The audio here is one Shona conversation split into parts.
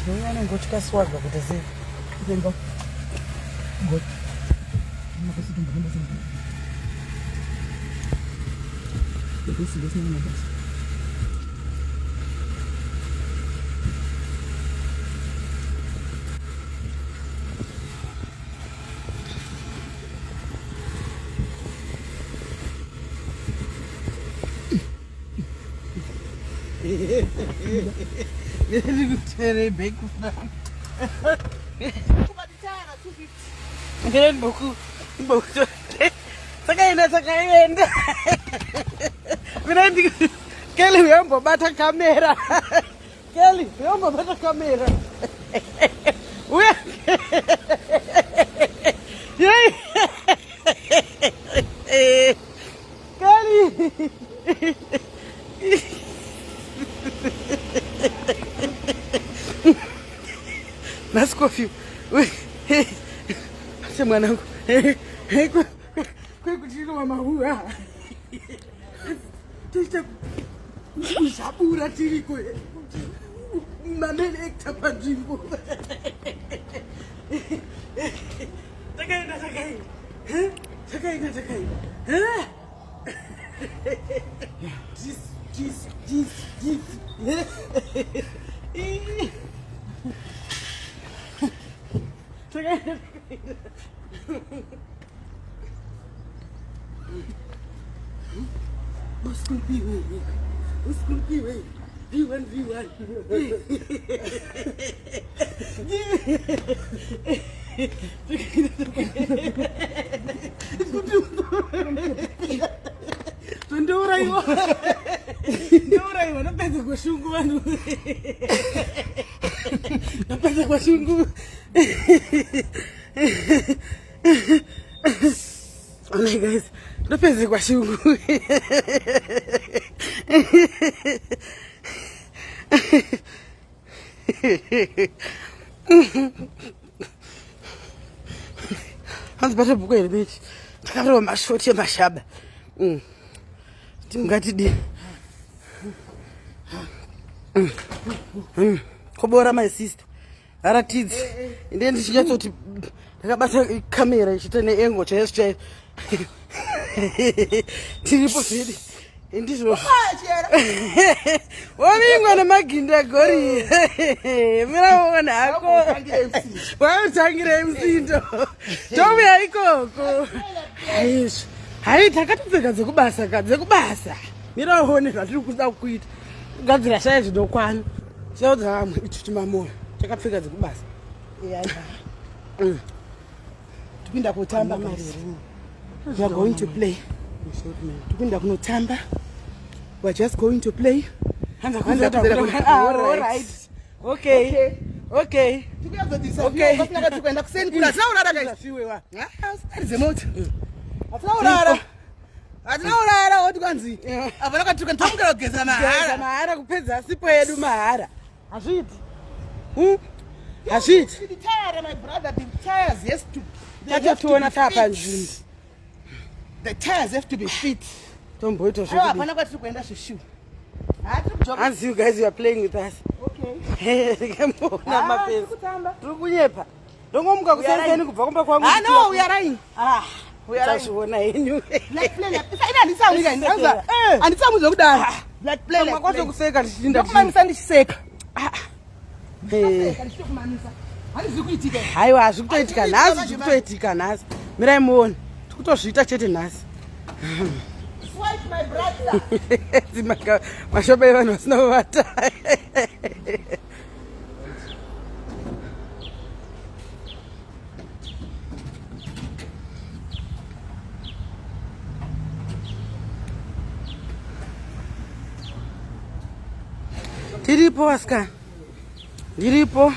Ndiyani ngochikaswaga kuti zi. Ndengo. Ngo. Mabasi tumbo tumbo. This is not my best. Very big. Sakaenda. Mirandi Kelly vyombo bata kamera. Kelly vyombo bata kamera. Uya. Kelly. Nas coffee. Ase mwanangu. Kwa kutino mama huwa. Tista sabura tiriko. Mamele ekta jimbo. Takai. Takai. Jeez. Uskulpi. V1. Ndoraiwa napedza kushungu vanhu. Napedza kushungu. Oh my guys, napedza kushungu. Hands better book a bit. Takaro mashoti mashaba. Timgatidi. Kobora my sister. Aratidzi. Then she just to takabata camera ichita neengo chese. Tiripo fidi. Indizvo. Wamingwa nemaginda gori. Miraona hako. Wautangire msindo. Tomi haikoko. Aish. Hai takatopfeka dzekubasa. Miraone zvatiri kuda kuita. Gadzira shaya zvinokwana. Chaudza vamwe ichi chimamoyo. Takapfeka dzekubasa. Tupinda kutamba mari. We are going to play. Tupinda kunotamba. We are just going to play. All right. Okay. Atinaurara woti kwanzi. Avana katuka ntamukira kugeza mahara. Mahara kupedza sipo yedu mahara. Hazviti. Hazviti. The tire my brother, the tires has to tuona tapa nzvimbo. The tires have to be fit. Tomboito zvekudi. Apana kwatiri kuenda shushu. As you guys are playing with us. Okay. Kemona mapezi. Tiri kunyepa. Ndongomuka kusenseni kubva kumba kwangu. No, we are lying. We are zvona henyu. Black play. Anditsamudza kudara. Black play. Makwazo kuseka ndichinda. Ndokumanisa ndichiseka. Haiwa zvikutoitika nhasi. Mirai muone. Tikutozviita chete nhasi. Swipe my brother. Mashoba evanhu vasina kuvata. Tiripo aska. Ndiripo.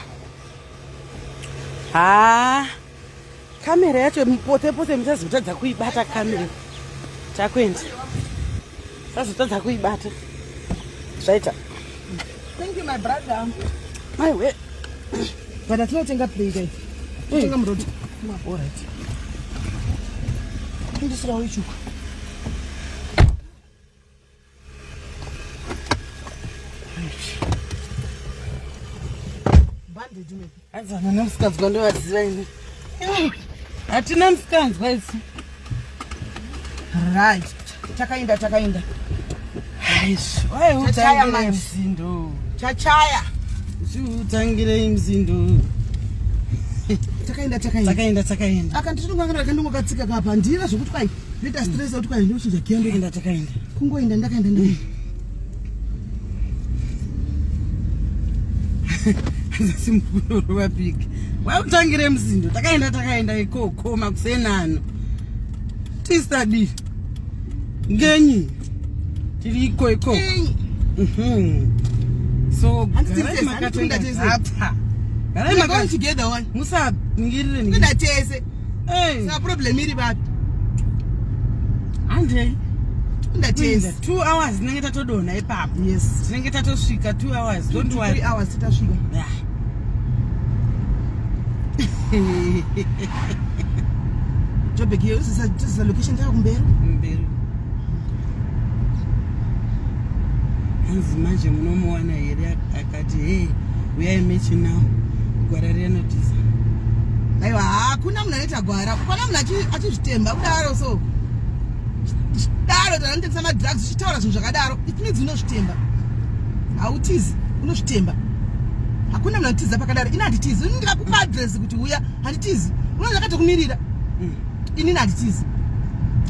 Kamera yacho pote muchazotadza kuibata kamera. Takwenda. Sazotadza kuibata. Zvaita. Thank you my brother. My way. But atinotenga play guys. Tenga muroti. All right. Ndisira wichuka. bandage me. Azana namsikazwa ndo waziva ini. Hatina msikazwa isi. Right. Takainda. Aish, why utangire mzindo? Chachaya. Utangire imzindo. Takainda. Akanditungangana kandingokatsika kapa ndira zvokuti kwai ndita stress kuti kwai ndoshinja kendo. Takainda. Kungoinda ndakainda. Simukuru wapiki. Why utangire mzindo? Takainda ikoko makusenano. Tisadi. Ngenyi. Tiriko iko. So, we are going together one. Musa ngirire ni. Ndatese. Sa problem iri bapi. Ande. Ndatese. 2 hours nengeta todona ipapo. Yes. Nengeta tosvika 2 hours. Don't worry. 3 hours titasvika. Yeah. Jobe ke usisa location ta kumbero. Mbero. Hanzi manje munomuwana here akati hey we are meeting now. Gwara renotiza. Aiwa hakuna munhu anoita gwara. Kuna munhu achizvitemba kudaro so. Daro tanotengesa madrugs uchitaura zvinhu zvakadaro. It means unozvitemba. Hautizi unozvitemba. Hakuna munhu anotiza pakadaro. Ini handitizi. Ndikakupa address kuti uya handitizi. Unoona akatokumirira. Ini handitizi.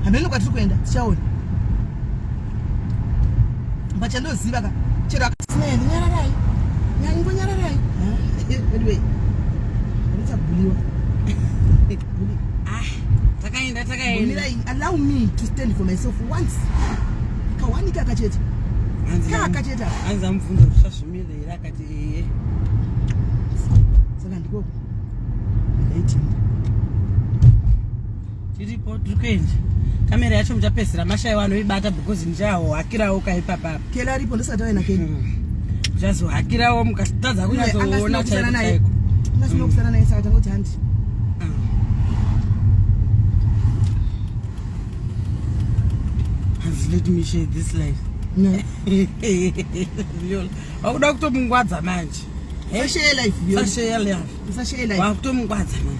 Hameno kwatiri kuenda tichaona. Bachandoziva ka chero akasinaye nyararai. Nyararai. Anyway. Buliwa. Takainda. Allow me to stand for myself once. Kawani kakacheta. Kakacheta. Anza mfunza kushashumira ira kati Saka ndiko. 18. Tiripo tukenje. Kamera yacho mchapesera mashai wanoibata because njawo hakirawo kaipapa. Kela ripo ndosatawe keni. Jazo hakirawo mukatadza kunyazoona chaiko. Ngasino kusana naye saka tangoti handi. Let me share this life. No. Akuda kutomungwadza manje. Share life yo. Share life. Share life. Wakutomungwadza manje.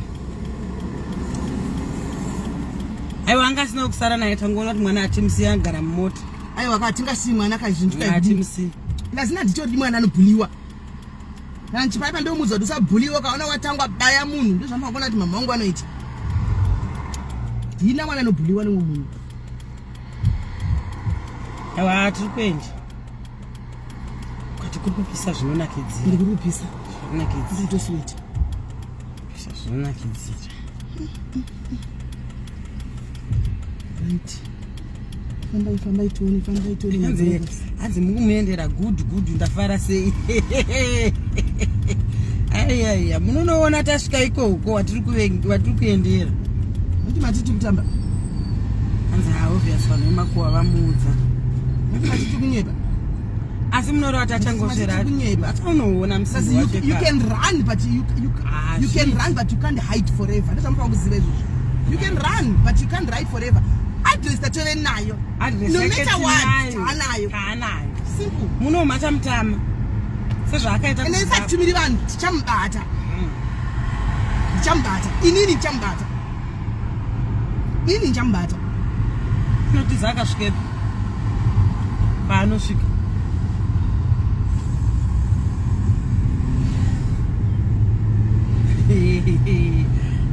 Aiwa angasina kusara naye tangoona kuti mwana atimsi agara mumota. Aiwa katingasi mwana kazvinjika atimsi. Lazina nditoti mwana anobhuliwa. Nanchipaipa ndomudzwa kuti usabhuliwa kaona watangwa baya munhu ndozvamakaona kuti mama wangu anoita. Ndina mwana anobhuliwa nemunhu. Aiwa tiri kuenda. Kuti kuri kupisa zvinonakidzira. Ndiri kupisa. Zvinonakidzira. Nditosweta. Pisa zvinonakidzira. Right. Fambai toni. Hanzi mukuendera good ndafara sei. Aiya, munoona tasvika ikoko watiri kuendera. Kuti matiti kutamba. Hanzi obvious vanhu vemakuva vamuudza. Matiti kunyeba. Asi munoro atachangosvera. Ataunoona musinzi wacho. You can run but you can run but you can't hide forever. Ndozvamufanira kuziva izvozvo. You can run but you can't hide forever. Address tatove nayo. No matter what, anayo. Simple. Muno machamutama. Sezvaakaita. Ene sakutumiri vanhu tichamubata. Inini nichamubata. Notiza akasvikepo. Paanosvika.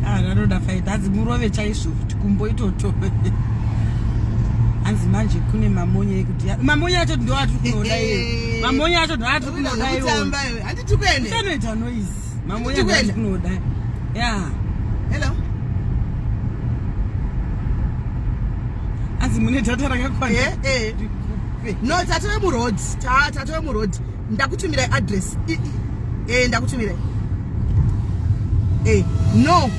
Anoda fight. Hanzi murove chaizvo kuti kumboitoto. Hanzi manje kune mamonya ekuti mamonya acho ndo atiri kunoda iye. Mamonya acho ndo atiri kunoda iye. Handiti kuende. Sanoita noise. Mamonya ndo atiri kunoda. Yeah. Hello. Hanzi mune data rakakwana. No, tatove muroad. Ndakutumira address. Ndakutumira. No.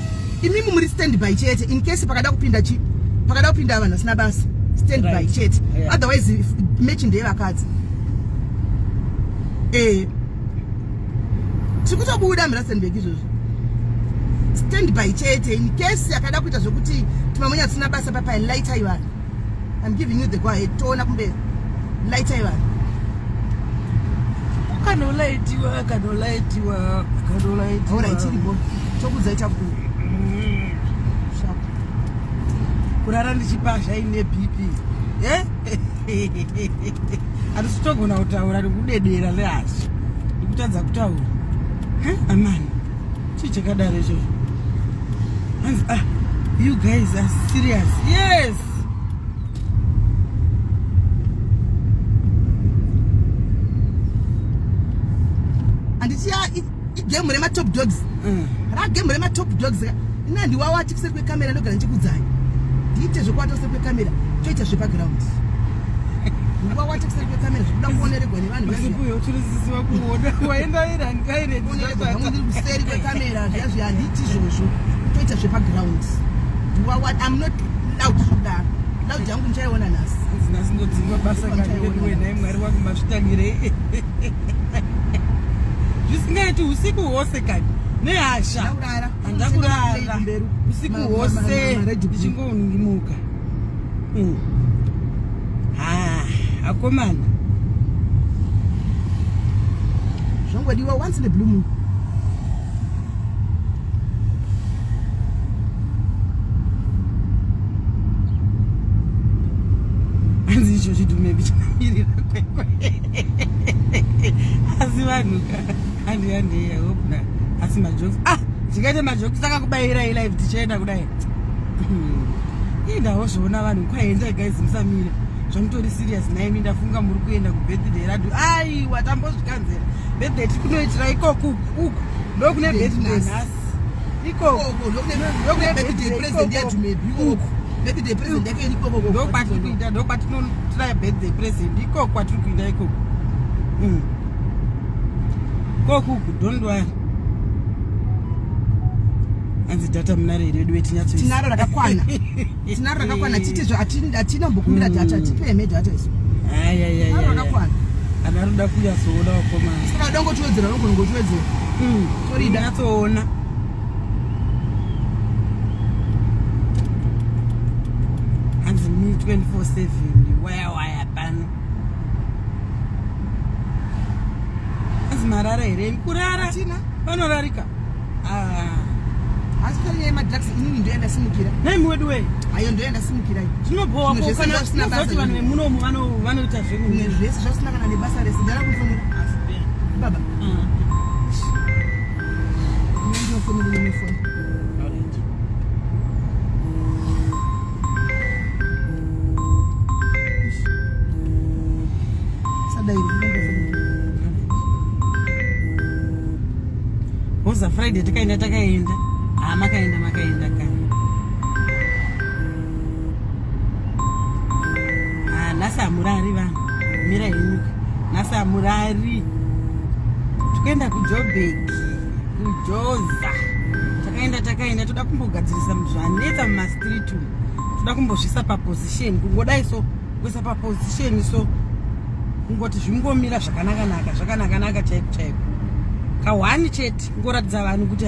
Imimi muri stand by chete in case pakada kupinda vanhu asina basa. Stand by chete. Otherwise matching the vakadzi. Tikutobuda mirasenbeki izvozvo. Stand by chete in case yakada kuita zvokuti timamonya asina basa papa light ivan. I'm giving you the go ahead. Toona kumbe light ivan. kanolaitiwa ora chiripo chokuzaita ku kurara ndichipasha ine BP atisitogona kutaura ndikudedera leasi ndikutadza kutaura amani chii chakadaro ichocho you guys are serious. Yes. And it's game with my top dogs. Game with my top dogs. Nandi wawa tikse kwe kamera ndo kana chikudzai. Ndite zvokwata se kwe kamera. Choita zvebackground. Wawa tikse kwe kamera zvokuda kuonere goni vanhu vasi. Kuyo turisisiwa kuona. Waenda ira ngaire ndizata. Ndiri kuseri kwe kamera zvazvi handiti zvozvo. Choita zvebackground. I'm not loud to that. Loud yangu nchaiona nasi. Nasi ndodzinga basa ngani naye mwari wangu masvitangire. Zvisingaiti usiku hwose kani nehasha handakurara usiku hwose ndichingongimuka. Akomana zvongodiwa once in a blue moon. Anzi icho chitume bichamirira kwekwe asi vanhuka handi yahopna asi majokes zvikaita majokes akakubayira live tichaenda kudai indawo zvoona vanhu kwaenda guys musamira zvamutori serious naimi ndafunga muri kuenda kubirthday radu aiwa tambozvikanzera birthday tikunoitira ikoko uku ndokune birthday nhasi ikoko ndokune birthday present yetu maybe uku birthday present yake ikoko ndokwatikuita ndokwatinotora birthday present ikoko kwatiri kuenda ikoko kokuku don't worry. Anzi data munare redu wetinyatso tinaro rakakwana tinaro rakakwana titizvo atina mbokumbira data tipeme data iso ayayaya rakakwana anoda kuyasoona wakomana saka dongo tuwedzera ngotuwedzera torida nyatsoona anzi ni 24/7 waya pano anzi marara here kurara panorarika asi kari madrugs inini ndoenda simukira nai wedu we ayo ndoenda simukira zvinobowa ko kana kuti vanhu vemunomu vanoita zvinhu zvese zvisina kana nebasa rese ndara kufonera baba ndinofonera nemifoni sadai Hoza Friday takaenda makaenda kani nasamurari vanhu mira yenyuka nasamurari tukaenda kujobek kujoza takaenda toda kumbogadzirisa zvanetsa mumastreet toda kumbozvisa paposition kungodai so kuisa paposition so kungoti zvingomira zvakanaka chaiko kawani chete ngoratidza vanhu kuti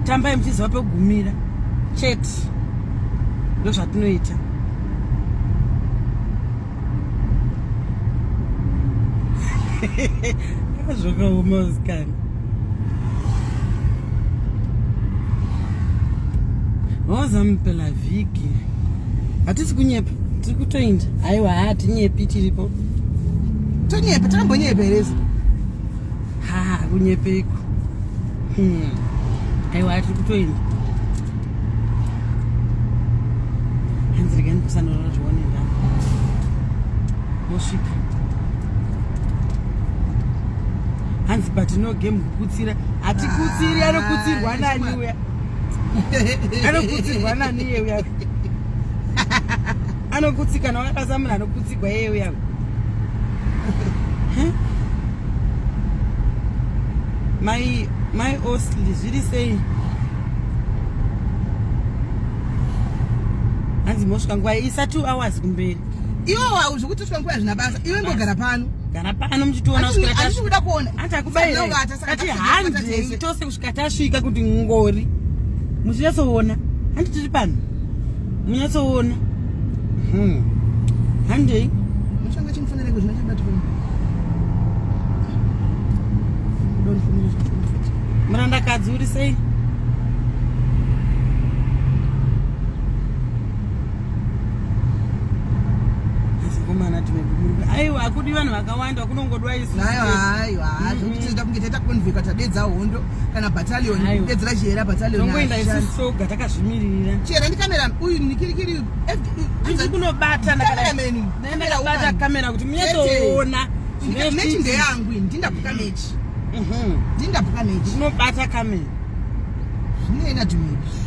tambai muchiziva pekugumira chete ndo zvatinoita zvakaoma usikani wazamupela vhiki hatisi kunyepa tiri kutoenda aiwa hatinyepi tiripo tonyepa takambonyepereza kunyepeko aiwa tiri kutoenda hanzi regani kusanora zvionenda mosvika hanzi but no game kukutsira hatikutsiri anokutsirwa nani uya anokutsirwa nani iye uya anokutsika nawakasa munhu anokutsigwa iye uya my ostly zviri sei hanzi mosvika nguva isa 2 hours kumberi iwo wau zvekuti usvika nguva zvina basa iwe mbogara pano muchitiona kusvika kuona atakubairati handi tose kusvika tasvika kuti ngori muchinyatsoona handi tiri pano munyatsoona handei muchanga chinofanira kuzvina chabati mukadzi uri sei? Asikomana tumekuruka. Aiwa akudi vanhu vakawanda kunongodwa isu. Aiwa zvekuti tinoda kunge taita konvheka tadedza hondo kana battalion dedzera Chihera battalion. Tongoenda isu soga takazvimirira. Chihera ndi kamera uyu nikirikiri Ndiri kunobata ndakabata kamera kuti munyazoona. Mechi ndeyangu ndindabuka mechi. Ndindabuka mechi. Unobata kamera. Zvinoenda tumechi.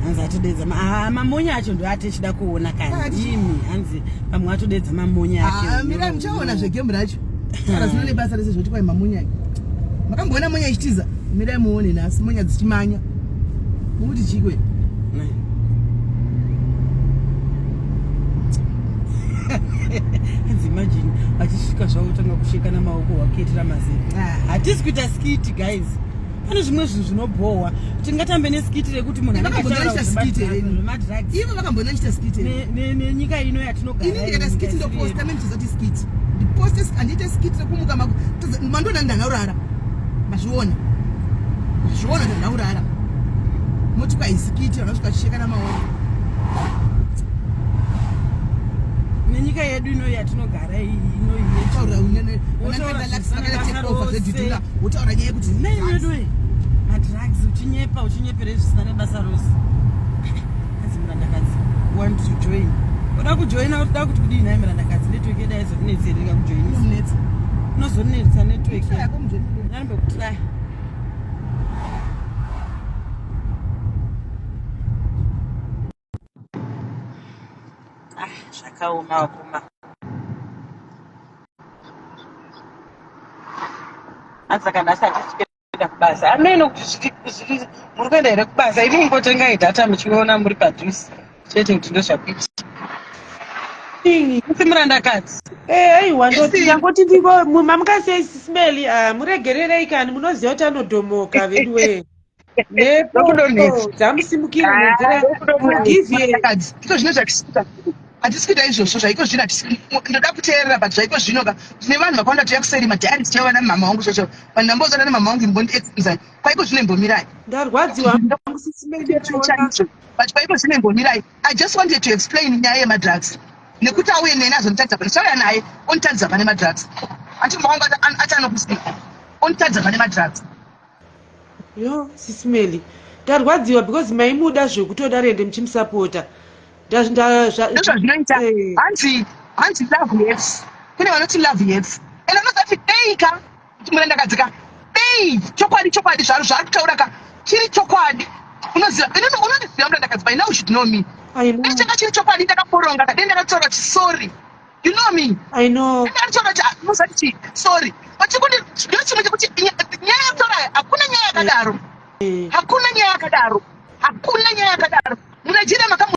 Hanzi atodedza mamonya acho ndo atechida kuona kandi imi hanzi pamwe atodedza mamonya ake. Mira muchaona zvegemu racho. Saka zvinone basa rese zvoti kwai mamonya. Makamboona monya ichitiza. Mira muone nasi monya dzichimanya. Muti chikwe. Imagine achisvika zvawo tanga kusheka namaoko waketera mazera. Hatisi kuita skiti guys. Pane zvimwe zvinhu zvinobhohwa. Tingatambe neskiti rekuti munhu akachita skiti madrugs. Ivo vakambona chita skiti. Nenyika ino yatinogara. Ini ndikata skiti ndo post kame ndizati skiti. Ndi post andite skiti rekumuka mandona ndangaurara. Mazviona. Mazviona ndangaurara. Moti kwa skiti vanosvika chisheka namaoko. Nenyika yedu ino yatinogara ino yetaura unene unakanda laksana take over zeditula utaura nyaya kuti neyedu madrugs uchinyepere zvisina nebasa rose. Asi murandakadzi want to join. Uda kujoina uda kuti kudii naye murandakadzi network yedu aizodinetsereka kujoinisa. Unozonetsa network yako mujoini. Nanombe kutry. Zvakaoma wakoma. Saka nhasi hatisi kubasa. Ameno kuti muri kuenda here kubasa. Ini mungotengai data muchiona muri padhuze. Chete kuti ndozvakuita. Kuti murandakadzi. Aiwa ndoti yangoti ndiko mamukasei SIS MELLY muregererei kani munoziva kuti anodhomoka veduwe. Nepo dzamusimukira nenzira mugivye. Iko zvino zvakisita. Hatisi kuita izvozvo zvaiko zvino ndoda kuteerera but zvaiko zvino tine vanhu vakawanda toya kuseri madhari tichava namama wangu zvocho vanhu ndambozana namama wangu imbondiexamizai kwaiko zvino imbomirai ndarwadziwa SIS MELLY but kwaiko zvino imbomirai. I just wanted to explain nyaya yemadrugs nekuti auye neni azonditadza pane sauya naye onditadza pane madrugs ati mama wangu ati anokusika onditadza pane madrugs. Yo SIS MELLY ndarwadziwa because maimuda zvekutoda rende muchimusapota. Ndozvazvinoita hanzi love yes. Kune vanoti love yes. Ena unozati deika kuti murandakadzika dei chokwadi zvaro zvari kutaura ka chiri chokwadi. Unoziva unondiziva murandakadzi by now you should know me. Ini changa chiri chokwadi ndakaporonga kadenda ndakataura kuti sorry. You know me. I know. Ndakataura kuti musati sorry. But chikundi ndio chimwe chekuti nyaya yakutaura hakuna nyaya yakadaro. Hakuna nyaya yakadaro. Munajira makamu